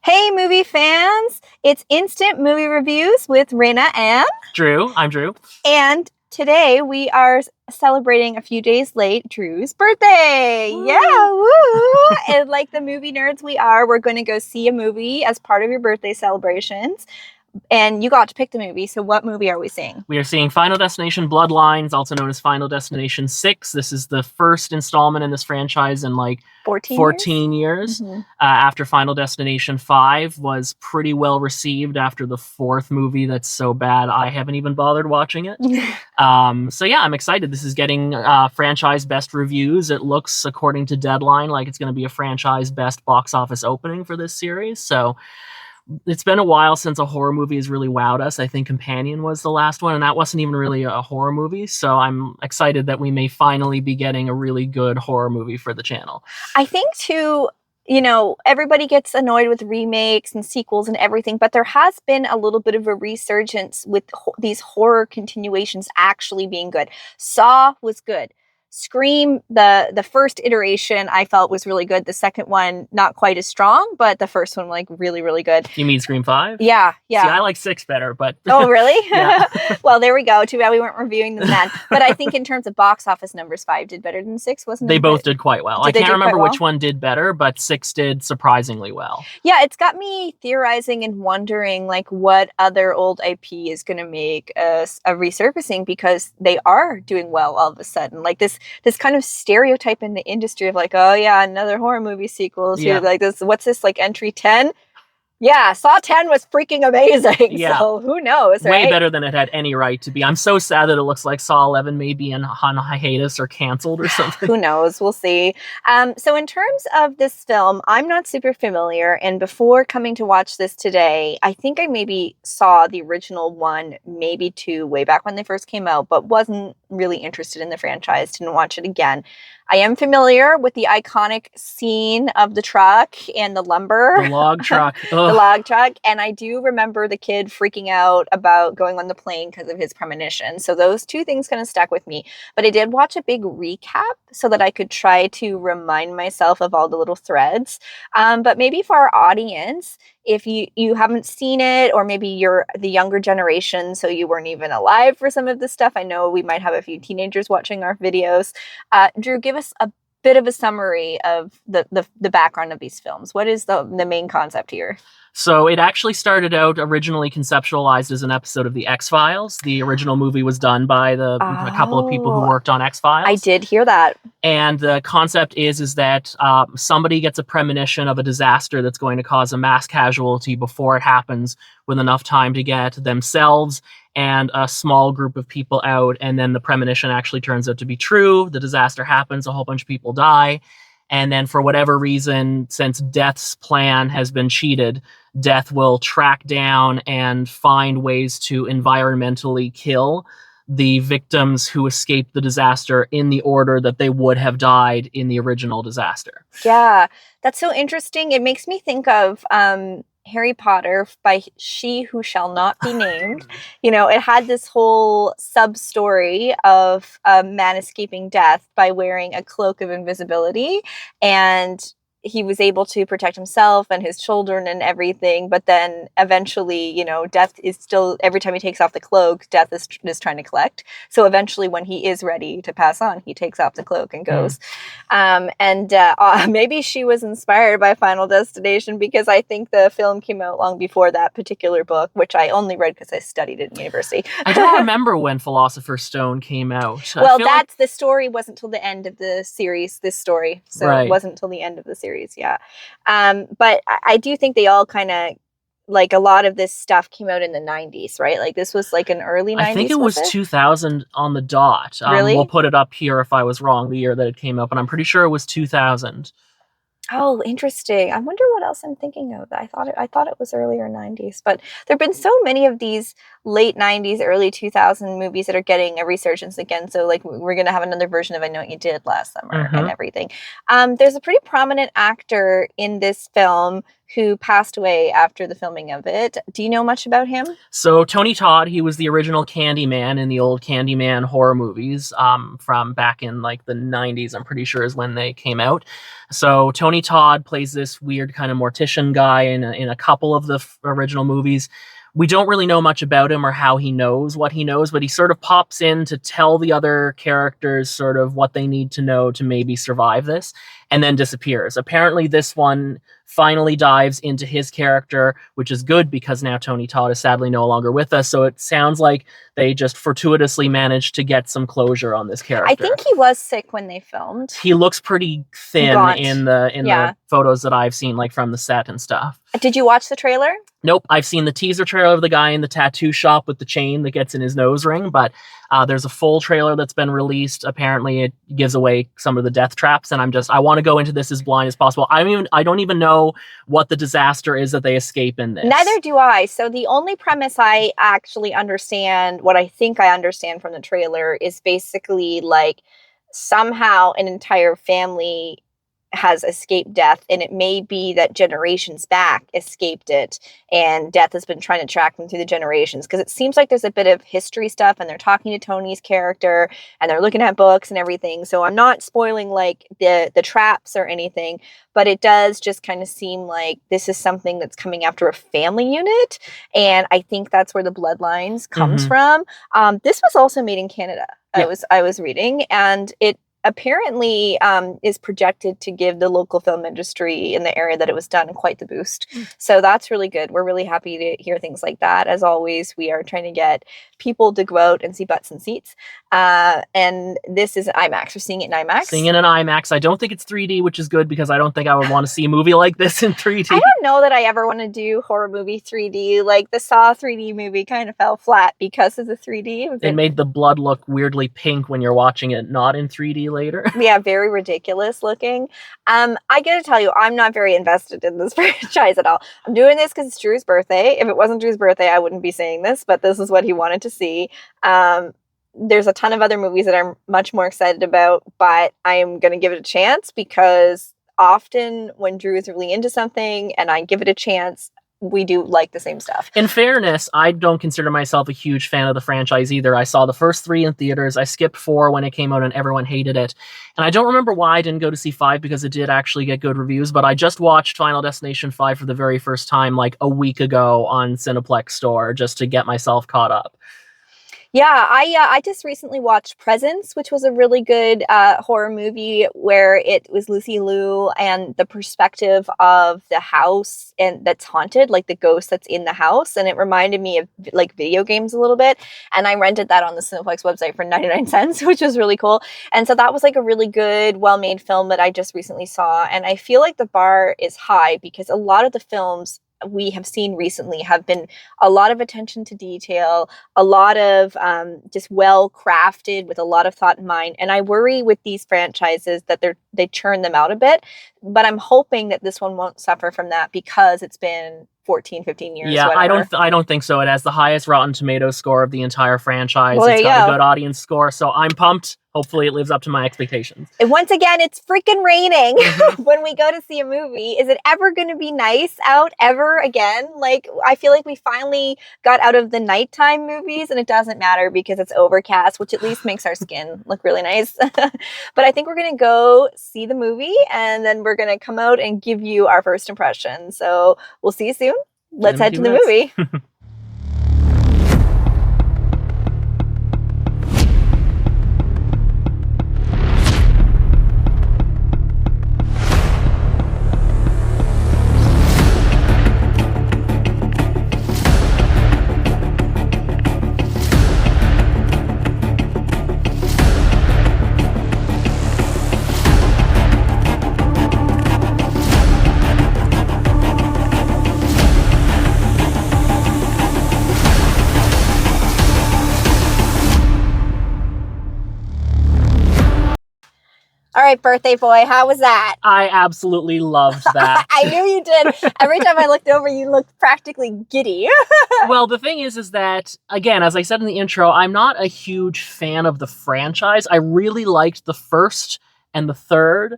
Hey, movie fans! It's Instant Movie Reviews with Raina and Drew. I'm Drew. And today we are celebrating a few days late Drew's birthday. Woo. Yeah, woo! And like the movie nerds we are, we're going to go see a movie as part of your birthday celebrations. And you got to pick the movie, so what movie are we seeing? We are seeing Final Destination Bloodlines, also known as Final Destination 6. This is the first installment in this franchise in like 14 years. Mm-hmm. After Final Destination 5 was pretty well received after the fourth movie that's so bad I haven't even bothered watching it. So yeah, I'm excited. This is getting franchise best reviews. It looks, according to Deadline, like it's going to be a franchise best box office opening for this series. So it's been a while since a horror movie has really wowed us. I think Companion was the last one, and that wasn't even really a horror movie. So I'm excited that we may finally be getting a really good horror movie for the channel. I think, too, you know, everybody gets annoyed with remakes and sequels and everything, but there has been a little bit of a resurgence with these horror continuations actually being good. Saw was good. Scream, the first iteration, I felt was really good. The second one, not quite as strong, but the first one, like, really, really good. You mean Scream 5? Yeah. See, I like 6 better, but... Oh, really? Yeah. Well, there we go. Too bad we weren't reviewing them then. But I think in terms of box office numbers, 5 did better than 6, wasn't it? They both did quite well. I can't remember which one did better, but 6 did surprisingly well. Yeah, it's got me theorizing and wondering, like, what other old IP is going to make a resurfacing, because they are doing well all of a sudden. Like, this kind of stereotype in the industry of like, oh yeah, another horror movie sequel. So like this, what's this, like entry 10? Yeah, Saw 10 was freaking amazing. Yeah. So who knows, right? Way better than it had any right to be. I'm so sad that it looks like Saw 11 may be on hiatus or canceled or something. Who knows? We'll see. So in terms of this film, I'm not super familiar. And before coming to watch this today, I think I maybe saw the original 1, maybe 2, way back when they first came out, but wasn't really interested in the franchise. Didn't watch it again. I am familiar with the iconic scene of the truck and the lumber. The log truck. The log truck. And I do remember the kid freaking out about going on the plane because of his premonition. So those two things kind of stuck with me. But I did watch a big recap so that I could try to remind myself of all the little threads. But maybe for our audience, if you haven't seen it, or maybe you're the younger generation, so you weren't even alive for some of this stuff. I know we might have a few teenagers watching our videos. Drew, give us a bit of a summary of the background of these films. What is the main concept here? So it actually started out originally conceptualized as an episode of The X-Files. The original movie was done by a couple of people who worked on X-Files. I did hear that. And the concept is that somebody gets a premonition of a disaster that's going to cause a mass casualty before it happens, with enough time to get themselves and a small group of people out. And then the premonition actually turns out to be true. The disaster happens. A whole bunch of people die. And then for whatever reason, since Death's plan has been cheated, Death will track down and find ways to environmentally kill the victims who escaped the disaster in the order that they would have died in the original disaster. Yeah, that's so interesting. It makes me think of Harry Potter by She Who Shall Not Be Named. You know, it had this whole sub-story of a man escaping death by wearing a cloak of invisibility, and he was able to protect himself and his children and everything, but then eventually, you know, Death is still, every time he takes off the cloak, Death is trying to collect. So eventually when he is ready to pass on, he takes off the cloak and goes. Maybe she was inspired by Final Destination, because I think the film came out long before that particular book, which I only read because I studied it in university. I don't remember when Philosopher's Stone came out. Well, the story wasn't till the end of the series, this story. So It wasn't till the end of the series. Yeah. But I do think they all kind of, like, a lot of this stuff came out in the 90s, right? Like, this was like an early 90s. I think it was 2000 on the dot. Really? We'll put it up here if I was wrong, the year that it came out, but I'm pretty sure it was 2000. Oh, interesting. I wonder what else I'm thinking of. I thought it was earlier 90s, but there've been so many of these late 90s, early 2000 movies that are getting a resurgence again. So like we're going to have another version of I Know What You Did last summer and everything. There's a pretty prominent actor in this film who passed away after the filming of it. Do you know much about him? So Tony Todd, he was the original Candyman in the old Candyman horror movies from back in like the 90s, I'm pretty sure is when they came out. So Tony Todd plays this weird kind of mortician guy in a couple of the original movies. We don't really know much about him or how he knows what he knows, but he sort of pops in to tell the other characters sort of what they need to know to maybe survive this, and then disappears. Apparently, this one finally dives into his character, which is good because now Tony Todd is sadly no longer with us. So it sounds like they just fortuitously managed to get some closure on this character. I think he was sick when they filmed. He looks pretty thin Gaunt. in the photos that I've seen, like from the set and stuff. Did you watch the trailer? Nope, I've seen the teaser trailer of the guy in the tattoo shop with the chain that gets in his nose ring, but there's a full trailer that's been released. Apparently, it gives away some of the death traps, and I want to go into this as blind as possible. I don't even know what the disaster is that they escape in this. Neither do I. So the only premise I actually understand, what I think I understand from the trailer, is basically like somehow an entire family has escaped death, and it may be that generations back escaped it, and death has been trying to track them through the generations, because it seems like there's a bit of history stuff, and they're talking to Tony's character, and they're looking at books and everything. So I'm not spoiling like the traps or anything, but it does just kind of seem like this is something that's coming after a family unit, and I think that's where the Bloodlines comes from. This was also made in Canada. Yeah. I was reading, and it apparently is projected to give the local film industry in the area that it was done quite the boost. So that's really good. We're really happy to hear things like that. As always, we are trying to get people to go out and see butts and seats. And this is IMAX. We're seeing it in IMAX. Seeing it in IMAX. I don't think it's 3D, which is good because I don't think I would want to see a movie like this in 3D. I don't know that I ever want to do horror movie 3D. Like the Saw 3D movie kind of fell flat because of the 3D. It made the blood look weirdly pink when you're watching it not in 3D later. Yeah, very ridiculous looking. I gotta tell you, I'm not very invested in this franchise at all. I'm doing this because it's Drew's birthday. If it wasn't Drew's birthday, I wouldn't be saying this, but this is what he wanted to see. There's a ton of other movies that I'm much more excited about, but I am gonna give it a chance because often when Drew is really into something and I give it a chance, we do like the same stuff. In fairness, I don't consider myself a huge fan of the franchise either. I saw the first 3 in theaters. I skipped 4 when it came out and everyone hated it. And I don't remember why I didn't go to see 5 because it did actually get good reviews, but I just watched Final Destination 5 for the very first time like a week ago on Cineplex Store just to get myself caught up. Yeah, I just recently watched Presence, which was a really good horror movie where it was Lucy Liu and the perspective of the house and that's haunted, like the ghost that's in the house, and it reminded me of like video games a little bit. And I rented that on the Cineplex website for 99 cents, which was really cool. And so that was like a really good, well-made film that I just recently saw. And I feel like the bar is high because a lot of the films we have seen recently have been a lot of attention to detail, a lot of just well crafted with a lot of thought in mind. And I worry with these franchises that they churn them out a bit, but I'm hoping that this one won't suffer from that because it's been 14, 15 years. Yeah, whatever. I don't think so. It has the highest Rotten Tomatoes score of the entire franchise. Well, it's got a good audience score, so I'm pumped. Hopefully it lives up to my expectations. And once again, it's freaking raining when we go to see a movie. Is it ever going to be nice out ever again? Like, I feel like we finally got out of the nighttime movies, and it doesn't matter because it's overcast, which at least makes our skin look really nice. But I think we're going to go see the movie, and then we're going to come out and give you our first impression. So we'll see you soon. Let's head to the movie. All right, birthday boy, how was that? I absolutely loved that. I knew you did. Every time I looked over, you looked practically giddy. Well, the thing is that, again, as I said in the intro, I'm not a huge fan of the franchise. I really liked the first and the third.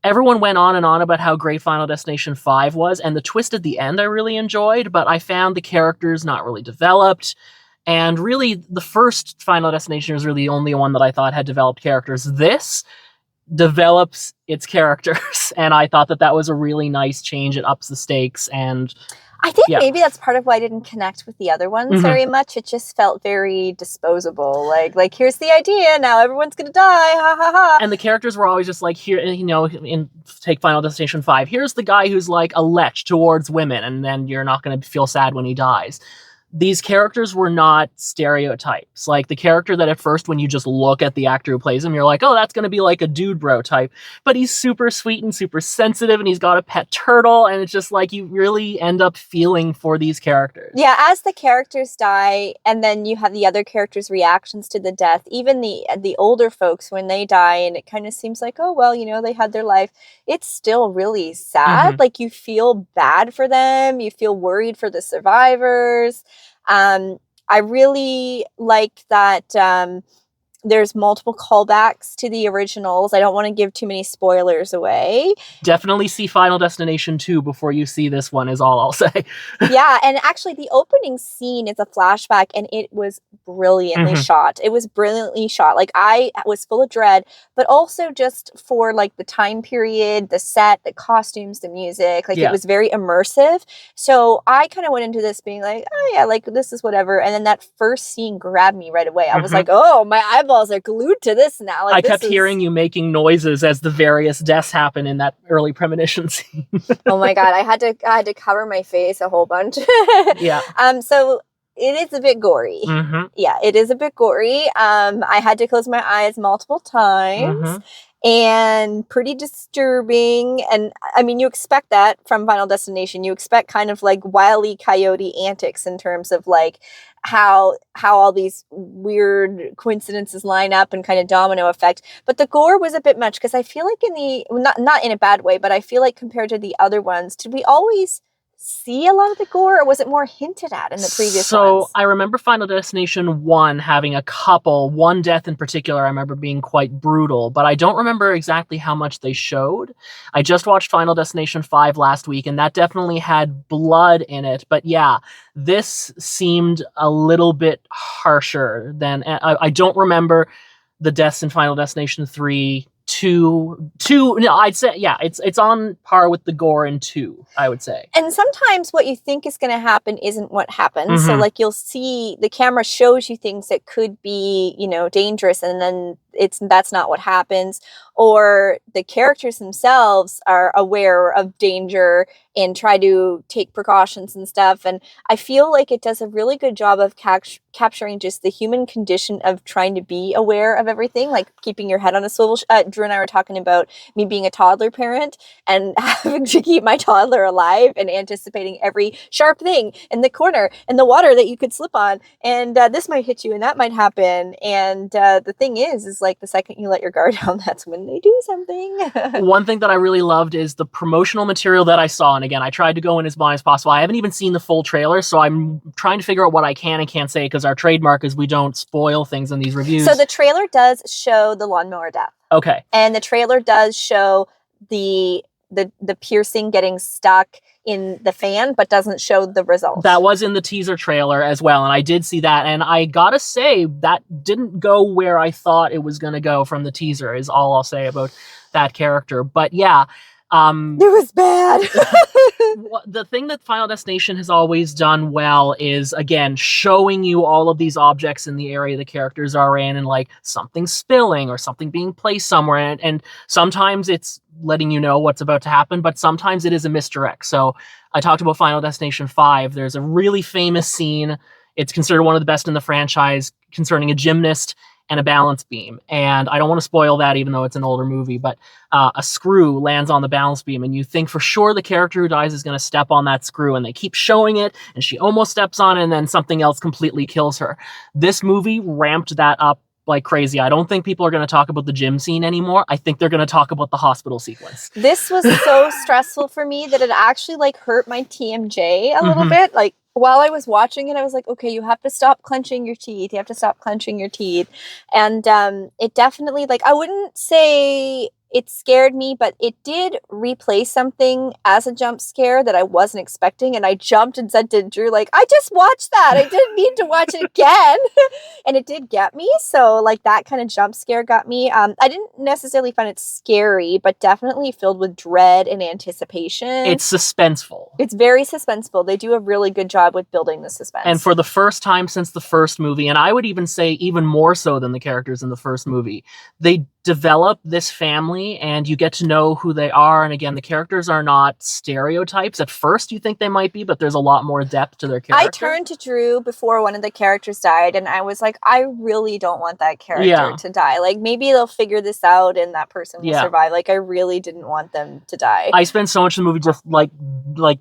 everyone went on and on about how great Final Destination 5 was, and the twist at the end I really enjoyed, but I found the characters not really developed. And really, the first Final Destination was really the only one that I thought had developed characters. This develops its characters, and I thought that was a really nice change. It ups the stakes, and I think maybe that's part of why I didn't connect with the other ones very much. It just felt very disposable. Like here's the idea, now everyone's gonna die, ha ha ha. And the characters were always just like, here, take Final Destination 5. Here's the guy who's like a lech towards women, and then you're not gonna feel sad when he dies. These characters were not stereotypes. Like the character that at first, when you just look at the actor who plays him, you're like, oh, that's going to be like a dude bro type. But he's super sweet and super sensitive, and he's got a pet turtle, and it's just like you really end up feeling for these characters. Yeah, as the characters die, and then you have the other characters' reactions to the death, even the older folks, when they die, and it kind of seems like, oh, well, they had their life. It's still really sad. Like you feel bad for them. You feel worried for the survivors. I really like that there's multiple callbacks to the originals. I don't want to give too many spoilers away. Definitely see Final Destination 2 before you see this one, is all I'll say. Yeah, and actually the opening scene is a flashback, and it was brilliantly shot. It was brilliantly shot. Like, I was full of dread, but also just for like the time period, the set, the costumes, the music, like it was very immersive. So I kind of went into this being like, oh yeah, like this is whatever. And then that first scene grabbed me right away. I was like, oh, my eyeballs are glued to this now. Like, I kept hearing you making noises as the various deaths happen in that early premonition scene. Oh my God, I had to cover my face a whole bunch. Yeah. So it is a bit gory. Yeah, it is a bit gory. I had to close my eyes multiple times. And pretty disturbing. And I mean, you expect that from Final Destination. You expect kind of like Wile E. Coyote antics in terms of like how all these weird coincidences line up and kind of domino effect. But the gore was a bit much, because I feel like not in a bad way, but I feel like compared to the other ones, did we always see a lot of the gore, or was it more hinted at in the previous ones? So I remember Final Destination 1 having one death in particular I remember being quite brutal, but I don't remember exactly how much they showed. I just watched Final Destination 5 last week, and that definitely had blood in it. But yeah, this seemed a little bit harsher than... I don't remember the deaths in Final Destination 3... I'd say, yeah, it's on par with the gore in 2, I would say. And sometimes what you think is going to happen isn't what happens. So like you'll see the camera shows you things that could be, dangerous, and then that's not what happens. Or the characters themselves are aware of danger and try to take precautions and stuff. And I feel like it does a really good job of capturing just the human condition of trying to be aware of everything, like keeping your head on a swivel. Drew and I were talking about me being a toddler parent and having to keep my toddler alive and anticipating every sharp thing in the corner and the water that you could slip on. And this might hit you and that might happen. And the thing is like the second you let your guard down, that's when they do something. One thing that I really loved is the promotional material that I saw. And again, I tried to go in as blind as possible. I haven't even seen the full trailer, so I'm trying to figure out what I can and can't say, because our trademark is we don't spoil things in these reviews. So the trailer does show the lawnmower death. Okay. And the trailer does show the piercing getting stuck in the fan, but doesn't show the results. That was in the teaser trailer as well, and I did see that, and I gotta say, that didn't go where I thought it was gonna go from the teaser, is all I'll say about that character. But yeah, it was bad. The thing that Final Destination has always done well is, again, showing you all of these objects in the area the characters are in, and like something spilling or something being placed somewhere, and sometimes it's letting you know what's about to happen, but sometimes it is a misdirect. So I talked about Final Destination 5. There's a really famous scene. It's considered one of the best in the franchise, concerning a gymnast and a balance beam. And I don't want to spoil that, even though it's an older movie, but a screw lands on the balance beam, and you think for sure the character who dies is going to step on that screw, and they keep showing it, and she almost steps on it, and then something else completely kills her. This movie ramped that up like crazy. I don't think people are going to talk about the gym scene anymore. I think they're going to talk about the hospital sequence. This was so stressful for me that it actually like hurt my TMJ a little bit. Like, while I was watching it, I was like, okay, you have to stop clenching your teeth. You have to stop clenching your teeth. And it definitely, like, I wouldn't say it scared me, but it did replay something as a jump scare that I wasn't expecting. And I jumped and said to Drew, like, I just watched that. I didn't need to watch it again. And it did get me. So, like, that kind of jump scare got me. I didn't necessarily find it scary, but definitely filled with dread and anticipation. It's suspenseful. It's very suspenseful. They do a really good job with building the suspense. And for the first time since the first movie, and I would even say even more so than the characters in the first movie, they develop this family and you get to know who they are. And again, the characters are not stereotypes. At first you think they might be, but there's a lot more depth to their character. I turned to Drew before one of the characters died and I was like, I really don't want that character to die. Like, maybe they'll figure this out and that person will survive. Like, I really didn't want them to die. I spent so much of the movie just like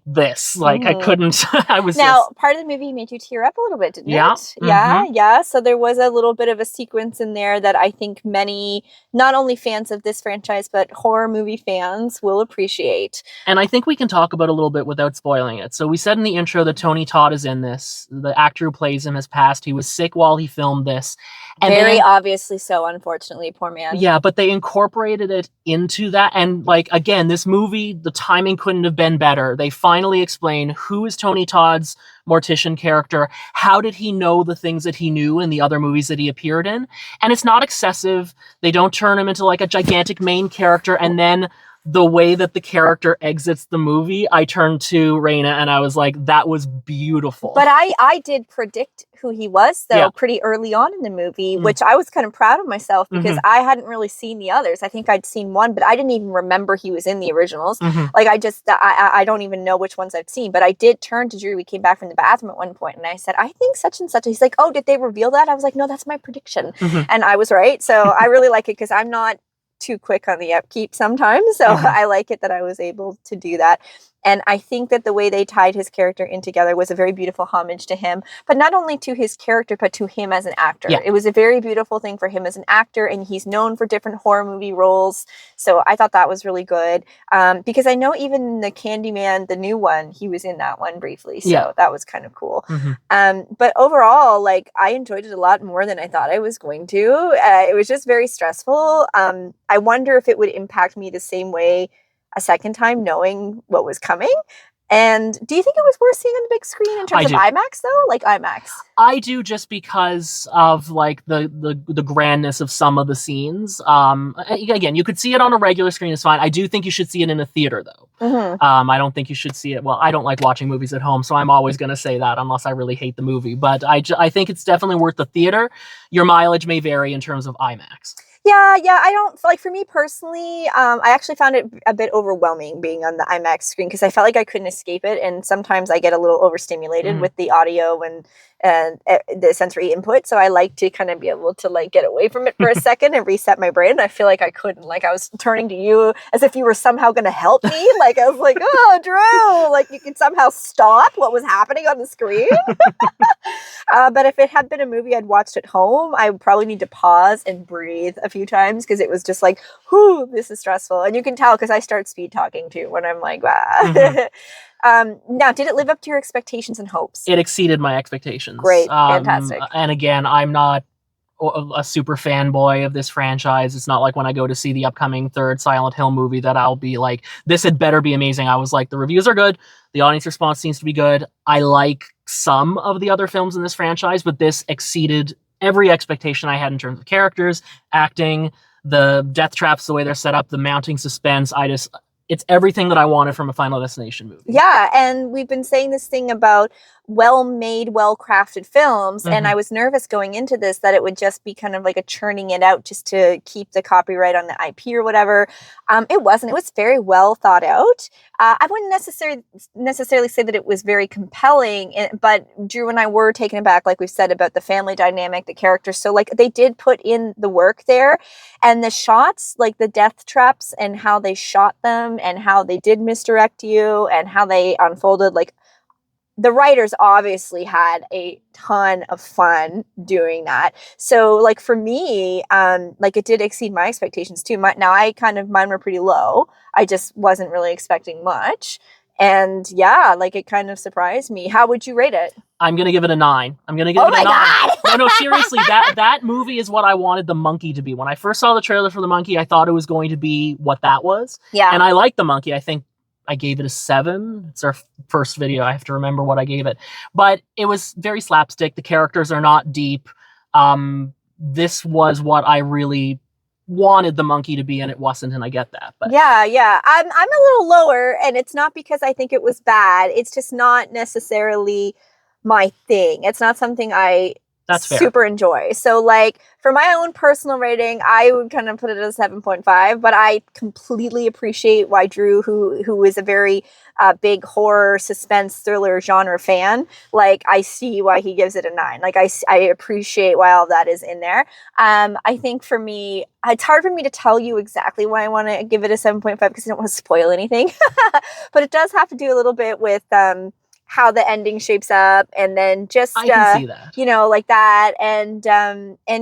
this. Like, I couldn't. I was Now, part of the movie made you tear up a little bit, didn't it? Mm-hmm. Yeah. So there was a little bit of a sequence in there that I think many, not only fans of this franchise, but horror movie fans will appreciate. And I think we can talk about it a little bit without spoiling it. So we said in the intro that Tony Todd is in this. The actor who plays him has passed. He was sick while he filmed this. And very obviously so, unfortunately, poor man. Yeah, but they incorporated it into that. And, like, again, this movie, the timing couldn't have been better. They finally explain who is Tony Todd's mortician character, how did he know the things that he knew in the other movies that he appeared in, and it's not excessive. They don't turn him into like a gigantic main character, and then the way that the character exits the movie, I turned to Raina and I was like, that was beautiful. But I did predict who he was, though, pretty early on in the movie, which I was kind of proud of myself because I hadn't really seen the others. I think I'd seen one, but I didn't even remember he was in the originals. Like, I don't even know which ones I've seen, but I did turn to Drew. We came back from the bathroom at one point and I said, I think such and such. He's like, oh, did they reveal that? I was like, no, that's my prediction. And I was right. So I really like it because I'm not too quick on the upkeep sometimes. So I like it that I was able to do that. And I think that the way they tied his character in together was a very beautiful homage to him, but not only to his character, but to him as an actor. It was a very beautiful thing for him as an actor, and he's known for different horror movie roles. So I thought that was really good because I know even the Candyman, the new one, he was in that one briefly. So that was kind of cool. But overall, like, I enjoyed it a lot more than I thought I was going to. It was just very stressful. I wonder if it would impact me the same way a second time, knowing what was coming. And do you think it was worth seeing on the big screen in terms of IMAX, though? Like, IMAX. I do, just because of, like, the grandness of some of the scenes. Again, you could see it on a regular screen, it's fine. I do think you should see it in a theater, though. I don't think you should see it. Well, I don't like watching movies at home, so I'm always going to say that unless I really hate the movie. But I think it's definitely worth the theater. Your mileage may vary in terms of IMAX. Yeah, I don't, like, for me personally, I actually found it a bit overwhelming being on the IMAX screen because I felt like I couldn't escape it, and sometimes I get a little overstimulated with the audio and the sensory input, so I like to kind of be able to, like, get away from it for a second and reset my brain. I feel like I couldn't. Like, I was turning to you as if you were somehow going to help me. Like, I was like, oh, Drew, like, you could somehow stop what was happening on the screen. But if it had been a movie I'd watched at home, I would probably need to pause and breathe a few times because it was just like, whew, this is stressful. And you can tell because I start speed talking too when I'm like, ah. Now, did it live up to your expectations and hopes? It exceeded my expectations. Great, fantastic. And again, I'm not a super fanboy of this franchise. It's not like when I go to see the upcoming third Silent Hill movie that I'll be like, this had better be amazing. I was like, the reviews are good. The audience response seems to be good. I like some of the other films in this franchise, but this exceeded every expectation I had in terms of characters, acting, the death traps, the way they're set up, the mounting suspense. It's everything that I wanted from a Final Destination movie. Yeah, and we've been saying this thing about well-made, well-crafted films, and I was nervous going into this that it would just be kind of like a churning it out just to keep the copyright on the IP or whatever. It wasn't. It was very well thought out. I wouldn't necessarily say that it was very compelling, but Drew and I were taken aback, like we've said, about the family dynamic, the characters. So, like, they did put in the work there, and the shots, like the death traps and how they shot them and how they did misdirect you and how they unfolded, like, the writers obviously had a ton of fun doing that. So, like, for me, like, it did exceed my expectations too. Mine were pretty low. I just wasn't really expecting much. And yeah, like, it kind of surprised me. How would you rate it? I'm gonna give it a 9. I'm gonna give Oh it a my 9. God! No, seriously, that movie is what I wanted the monkey to be. When I first saw the trailer for the monkey, I thought it was going to be what that was. Yeah. And I liked the monkey. I think I gave it a 7. It's our first video. I have to remember what I gave it. But it was very slapstick. The characters are not deep. This was what I really wanted the monkey to be, and it wasn't, and I get that. But yeah. I'm a little lower, and it's not because I think it was bad. It's just not necessarily my thing. It's not something I that's fair. super enjoy. So like for my own personal rating, I would kind of put it at a 7.5, but I completely appreciate why Drew, who is a very big horror suspense thriller genre fan, like I see why he gives it a 9. Like I appreciate why all that is in there. I think for me, it's hard for me to tell you exactly why I want to give it a 7.5 because I don't want to spoil anything, but it does have to do a little bit with how the ending shapes up, and then just I can see that. you know, like that, and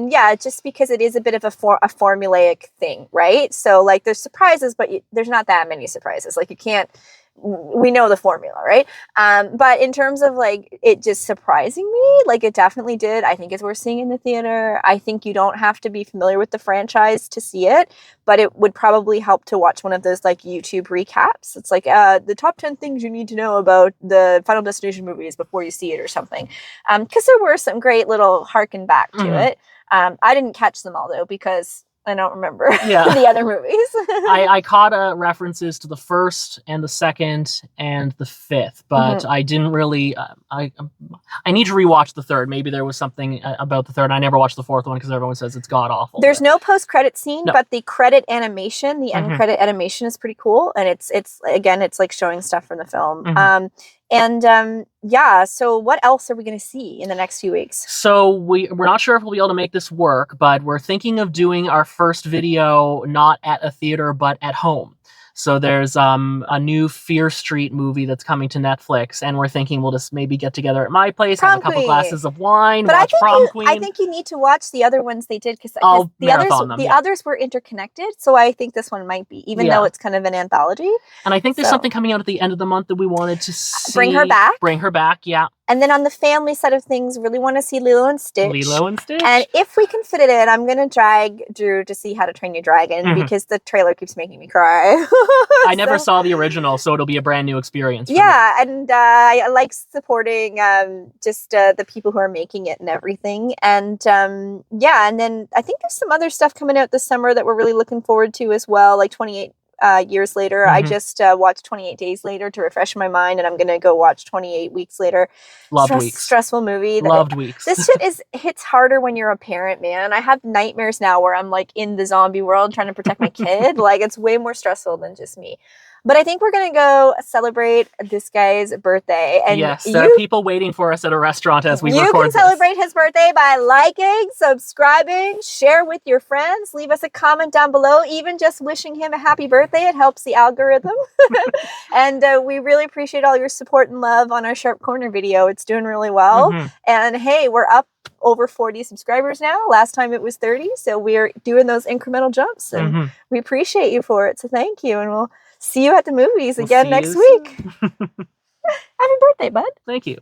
yeah, just because it is a bit of a formulaic thing, right? So like there's surprises, but there's not that many surprises. Like you can't, we know the formula, right? But in terms of like it just surprising me, like it definitely did. I think it's worth seeing in the theater. I think you don't have to be familiar with the franchise to see it, but it would probably help to watch one of those like YouTube recaps. It's like the top 10 things you need to know about the Final Destination movies before you see it or something. Because there were some great little harken back to it. I didn't catch them all though because I don't remember the other movies. I caught references to the first and the second and the fifth, but I didn't really. I need to rewatch the third. Maybe there was something about the third. I never watched the fourth one because everyone says it's god awful. There's no post-credit scene, but the credit animation, the end credit animation, is pretty cool, and it's again, it's like showing stuff from the film. Yeah, so what else are we going to see in the next few weeks? So we're not sure if we'll be able to make this work, but we're thinking of doing our first video not at a theater, but at home. So there's a new Fear Street movie that's coming to Netflix, and we're thinking we'll just maybe get together at my place, have a couple glasses of wine, watch Prom Queen. I think you need to watch the other ones they did because the others were interconnected. So I think this one might be, even though it's kind of an anthology. And I think there's something coming out at the end of the month that we wanted to see. Bring her back. Bring her back, yeah. And then on the family side of things, really want to see Lilo and Stitch. Lilo and Stitch. And if we can fit it in, I'm going to drag Drew to see How to Train Your Dragon because the trailer keeps making me cry. I never saw the original, so it'll be a brand new experience for me. And I like supporting just the people who are making it and everything. And and then I think there's some other stuff coming out this summer that we're really looking forward to as well, like 28 years later. I just watched 28 Days Later to refresh my mind, and I'm gonna go watch 28 Weeks Later. Stressful movie. Loved Weeks. This shit hits harder when you're a parent, man. I have nightmares now where I'm like in the zombie world trying to protect my kid. Like it's way more stressful than just me. But I think we're going to go celebrate this guy's birthday. And yes, there are people waiting for us at a restaurant as we record this. You can celebrate his birthday by liking, subscribing, share with your friends, leave us a comment down below, even just wishing him a happy birthday. It helps the algorithm. And we really appreciate all your support and love on our Sharp Corner video. It's doing really well. And hey, we're up over 40 subscribers now. Last time it was 30. So we're doing those incremental jumps, and we appreciate you for it. So thank you. And we'll see you at the movies again next week. Happy birthday, bud. Thank you.